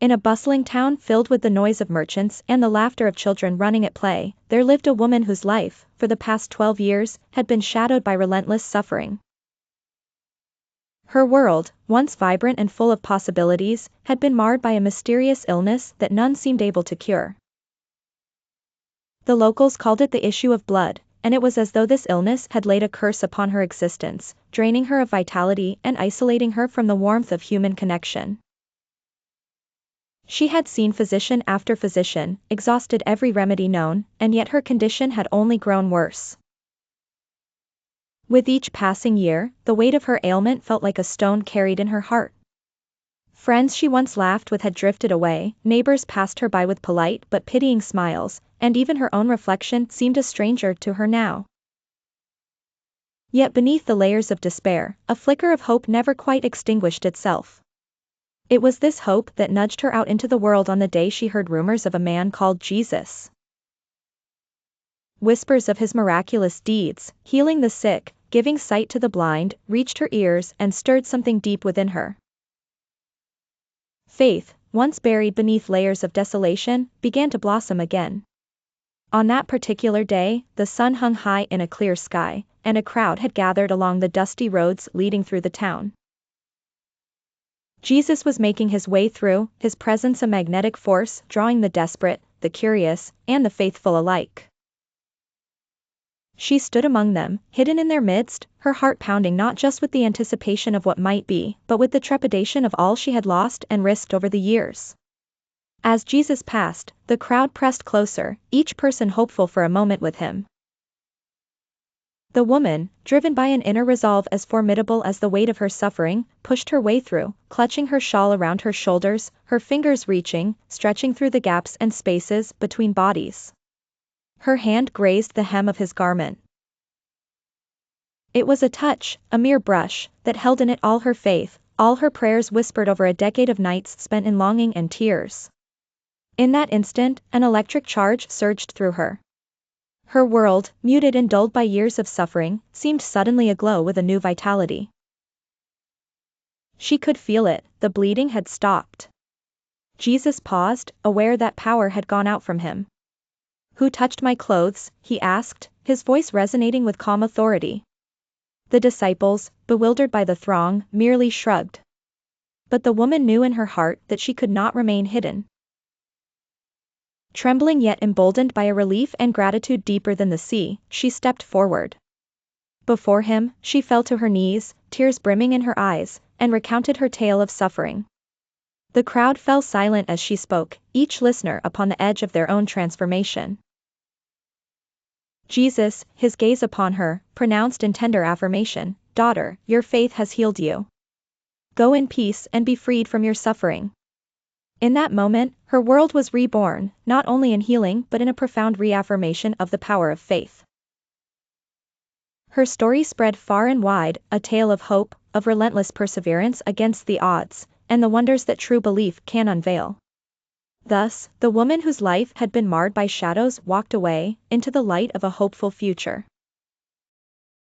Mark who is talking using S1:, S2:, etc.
S1: In a bustling town filled with the noise of merchants and the laughter of children running at play, there lived a woman whose life, for the past 12 years, had been shadowed by relentless suffering. Her world, once vibrant and full of possibilities, had been marred by a mysterious illness that none seemed able to cure. The locals called it the issue of blood, and it was as though this illness had laid a curse upon her existence, draining her of vitality and isolating her from the warmth of human connection. She had seen physician after physician, exhausted every remedy known, and yet her condition had only grown worse. With each passing year, the weight of her ailment felt like a stone carried in her heart. Friends she once laughed with had drifted away, neighbors passed her by with polite but pitying smiles, and even her own reflection seemed a stranger to her now. Yet beneath the layers of despair, a flicker of hope never quite extinguished itself. It was this hope that nudged her out into the world on the day she heard rumors of a man called Jesus. Whispers of his miraculous deeds, healing the sick, giving sight to the blind, reached her ears and stirred something deep within her. Faith, once buried beneath layers of desolation, began to blossom again. On that particular day, the sun hung high in a clear sky, and a crowd had gathered along the dusty roads leading through the town. Jesus was making his way through, his presence a magnetic force, drawing the desperate, the curious, and the faithful alike. She stood among them, hidden in their midst, her heart pounding not just with the anticipation of what might be, but with the trepidation of all she had lost and risked over the years. As Jesus passed, the crowd pressed closer, each person hopeful for a moment with him. The woman, driven by an inner resolve as formidable as the weight of her suffering, pushed her way through, clutching her shawl around her shoulders, her fingers reaching, stretching through the gaps and spaces between bodies. Her hand grazed the hem of his garment. It was a touch, a mere brush, that held in it all her faith, all her prayers whispered over a decade of nights spent in longing and tears. In that instant, an electric charge surged through her. Her world, muted and dulled by years of suffering, seemed suddenly aglow with a new vitality. She could feel it, the bleeding had stopped. Jesus paused, aware that power had gone out from him. "Who touched my clothes?" he asked, his voice resonating with calm authority. The disciples, bewildered by the throng, merely shrugged. But the woman knew in her heart that she could not remain hidden. Trembling yet emboldened by a relief and gratitude deeper than the sea, she stepped forward. Before him, she fell to her knees, tears brimming in her eyes, and recounted her tale of suffering. The crowd fell silent as she spoke, each listener upon the edge of their own transformation. Jesus, his gaze upon her, pronounced in tender affirmation, "Daughter, your faith has healed you. Go in peace and be freed from your suffering." In that moment, her world was reborn, not only in healing but in a profound reaffirmation of the power of faith. Her story spread far and wide, a tale of hope, of relentless perseverance against the odds, and the wonders that true belief can unveil. Thus, the woman whose life had been marred by shadows walked away, into the light of a hopeful future.